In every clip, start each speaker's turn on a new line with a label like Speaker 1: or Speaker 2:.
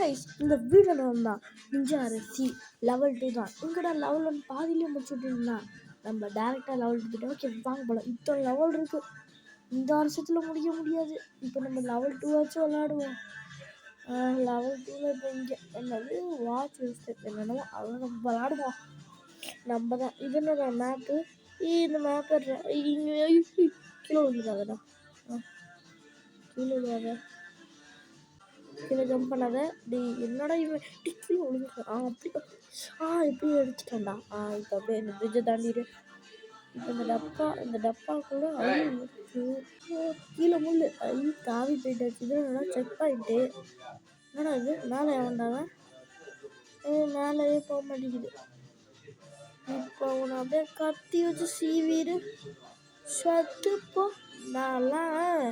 Speaker 1: Guys இந்த video தான் ninja அரசி level 2 தான். இங்கடா லெவல் 1 பாதியிலே முடிச்சுட்டு இருந்தான். நம்ம டேரெக்டாக லெவல் 2 ஓகே வாங்க போகலாம். இத்தனை லெவல் இருக்குது, இந்த வருஷத்தில் முடிக்க முடியாது. இப்போ நம்ம லெவல் 2 ஆச்சும் விளாடுவோம். லெவல் 2ல் இப்போ இங்கே என்னது வாட்ச் விஸ்டர் என்னென்னமோ அதெல்லாம் நம்ம விளாடுவோம். நம்ம தான் இது என்ன மேப்பு, இந்த மேப்பு இங்கே கீழே விழுந்துடாதடா, கீழே விழுவாத, கீழே ஜம்ப் பண்ணாத. என்னடா இவன் கீழே விழுந்து அப்படி எப்படி அடிச்சிட்டேன்டா. இப்போ அப்படியே இந்த பிரிட்ஜை தாண்டிடு. இப்போ இந்த டப்பாக்குள்ள கீழே முள்ளு தாவி போயிட்டாச்சு. இது என்னடா செக் பாயிண்ட்டு, என்னடா இது மேலே எவன்டாவன் மேலேயே போக மாட்டேங்குது. இப்போ அவனை அப்படியே கத்தி வச்சு சீவீடு சத்துப்போ. நான்லாம்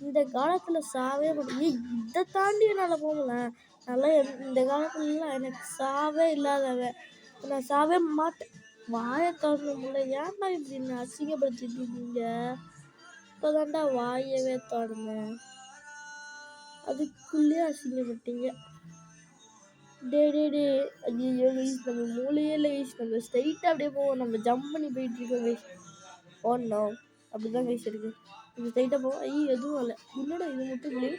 Speaker 1: இந்த காலத்தில் சாவே முடியும், இதை தாண்டி என்னால் போகல. நல்லா இந்த காலத்துலலாம் எனக்கு சாவே இல்லாதவன், நான் சாவே மாட்டேன். வாயை திறந்து முடியல. ஏன்டா இப்படி நான் அசிங்கப்படுத்திட்டு இருக்கீங்க? இப்போதான்டா வாயவே திறந்தேன், அதுக்குள்ளேயே அசிங்கப்பட்டீங்க. டே ஐயோ கைஸ், நம்ம மூளையே இல்லை கைஸ். நம்ம ஸ்ட்ரைட்டாக அப்படியே போவோம், நம்ம ஜம்ப் பண்ணி போயிட்டு இருக்கோம் கைஸ். ஓடணும் அப்படிதான் கைஸ் இருக்குது. இது ஸ்ட்ரைட்டாக போவோம். எதுவும் இல்லை. என்னடா இது முட்டுக்குள்ளே,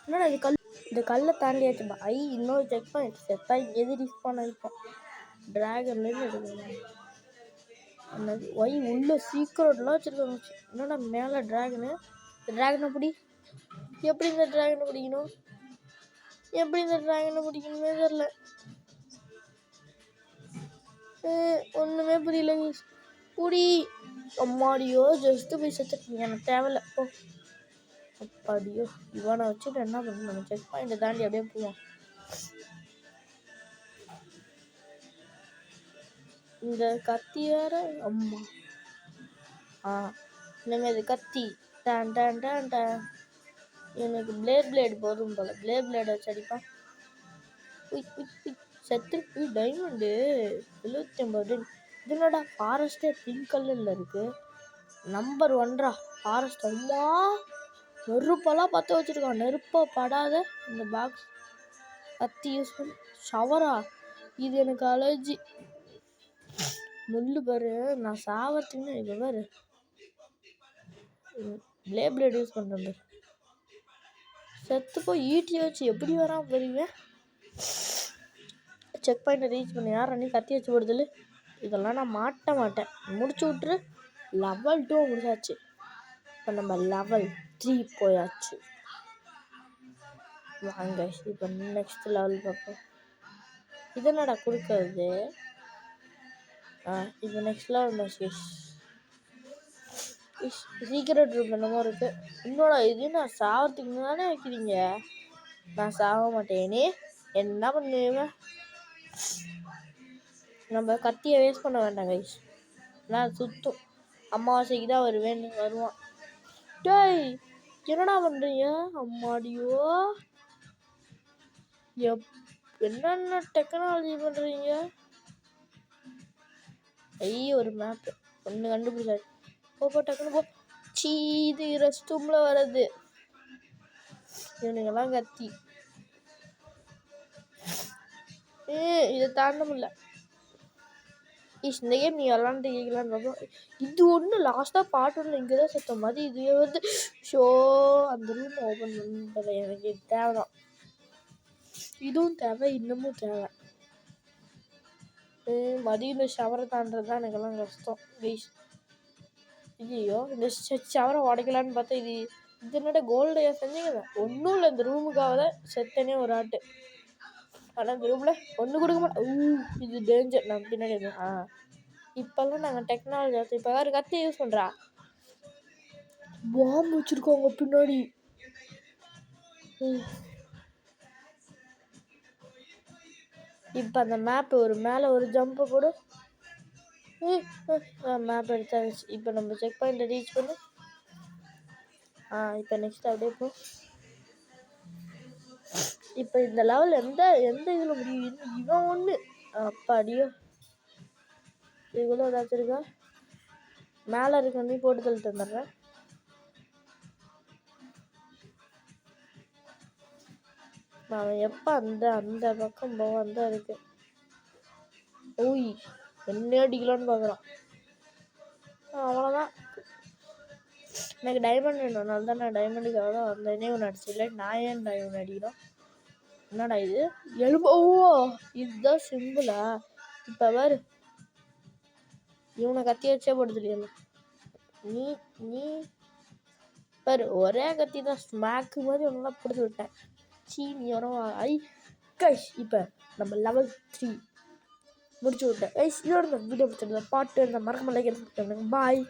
Speaker 1: என்னடா இது கல், இந்த கல்லை தாண்டியாச்சுப்பா. இன்னொரு செக் பாயிண்ட் செத்தா எது ரிஸ்பான் ஆகிப்போம். ட்ராகன்லேருந்து எடுக்கணும். என்னது உள்ள சீக்கிரட்லாம் வச்சுருக்காங்க. என்னடா மேலே ட்ராகனு, ட்ராகனை பிடி. எப்படி இந்த ட்ராகனை பிடிக்கணும், எப்படி இந்த ட்ராகனை பிடிக்கணுமே தெரில, ஒன்றுமே புரியல புடி. அம்மாடியோ ஜஸ்ட்டு போய் செத்துட்டீங்க, எனக்கு தேவையில்ல போ. அப்பாடியோ இவனை வச்சுட்டு என்ன பண்ணணும், நம்ம செக் பாயிண்ட்டை தாண்டி அப்படியே போவோம். இந்த கத்தி வேற அம்மா. இனிமேல் இது கத்தி டான் டான் டான் டான். எனக்கு பிளேடு போதும் போல, பிளேடு வச்சு அடிப்பான். செத்து டைமண்டு 79. இதுனடா ஃபாரஸ்டே பிங்க் கலரில் இருக்குது. Number 1 forest. அம்மா நெருப்பெல்லாம் பற்ற வச்சுருக்கான். நெருப்பை படாத இந்த பாக்ஸ் கத்தி யூஸ் பண்ணி ஷவரா. இது எனக்கு அலர்ஜி. முள்ளு பாரு, நான் சாவத்துக்குன்னு இப்போ பாரு பிளேடு யூஸ் பண்ணுறேன். செத்து போய் ஈட்டியை வச்சு எப்படி வரான் பெரியவ. செக் பாயிண்ட்டை ரீச் பண்ணி யார் அன்னைக்கு கத்தி வச்சு போடுதல். இதெல்லாம் நான் மாட்டேன். முடிச்சு விட்ரு. லெவல் 2 முடிச்சாச்சு. இப்போ நம்ம லெவல் 3 போயாச்சு. வாங்க இப்போ நெக்ஸ்ட் லெவல் பார்ப்போம். இது என்னடா கொடுக்கறது. இப்போ நெக்ஸ்ட் லெவல் சீக்கிரம் ரூம் என்னமோ இருக்குது. இன்னோட இது நான் சாவத்துக்கு தானே வைக்கிறீங்க. நான் சாக மாட்டேனே, என்ன பண்ணுவேன். நம்ம கத்தியை வேஸ்ட் பண்ண வேண்டாம் கைஸ். நான் சுத்தம் அமாவாசைக்கு தான் வருவான். டேய் என்னடா பண்ணுறீங்க. அம்மாடியோ என்னென்ன டெக்னாலஜி பண்ணுறீங்க. ஒரு மேப்பு ஒன்று கண்டுபிடிச்சாரு. போ டக்குன்னு போ. இது ரெஸ்ட் ரூமில் வர்றது. இவனுங்கெல்லாம் கத்தி இதை தாண்ட முடியல. இந்த கேம் நீ விளாண்டு கேட்கலான்னு. இது ஒன்று லாஸ்ட்டாக பார்ட் 1 இங்கே தான் சுத்த மாதிரி. இதுவே வந்து ஷோ அந்த ரூம் ஓப்பன் பண்ணுறது எனக்கு தேவைதான். இதுவும் தேவை, இன்னமும் தேவை. மதியம் இந்த ஷவரை தாண்டது தான் எனக்கெல்லாம் கஷ்டம் கைஸ். ஐயோ இந்த ஷவரை உடைக்கலான்னு பார்த்தா இது என்னோட கோல்டையா செஞ்சீங்க. ஒன்றும் இல்லை, இந்த ரூமுக்காக தான் செத்தனே ஒரு ஆட்டு. ஆனால் இந்த ரூமில் ஒன்று கொடுக்க மாட்டேன். இது டேஞ்சர். நான் பின்னாடி இப்போல்லாம் நாங்கள் டெக்னாலஜி இப்போ யார் கத்தி யூஸ் பண்ணுறா. பாம்பு வச்சுருக்கோங்க பின்னாடி. இப்போ அந்த மேப்பு மேலே ஒரு ஜம்ப்பு கூட மேப் எடுத்தாச்சு. இப்போ நம்ம செக் பாயிண்ட்டை ரீச் பண்ணி இப்போ நெக்ஸ்ட் அப்படியே போ. இப்போ இந்த லெவல் எந்த இதில் முடியும். இவன் ஒன்று அப்பாடியோ இதுக்குள்ள ஏதாச்சும் இருக்கா. மேலே இருக்க நீ போட்டு தள்ளிட்டு வந்துடுறேன். அவன் எப்போ அந்த அந்த பக்கம் போவான் தான் இருக்கு. ஓய் என்ன அடிக்கலான்னு பார்க்குறான். அவ்வளோதான். எனக்கு டைமண்ட் வேணும், அதனால தான் நான் டைமண்டுக்காக தான் வந்தேனே. ஒன்று அடிச்சிடல. நான் ஏன் டைமண்ட் அடிக்கிறோம்? என்னடா இது எலும்பு? ஓ இதுதான் சிம்பிளா? இப்போ பாரு, இவனை கத்தி வச்சே படுத்துலையா? நீ நீ பாரு, ஒரே கத்தி தான் ஸ்மாக்கு மாதிரி ஒன்றா பிடிச்சி விட்டேன். நீ வரும். கைஸ் இப்போ நம்ம லெவல் 3 முடிச்சு விட்டேன். கைஸ் இதோட இந்த வீடியோ பிடிச்சிருந்தேன். பாட்டு இந்த மறக்காம லைக் பாய்.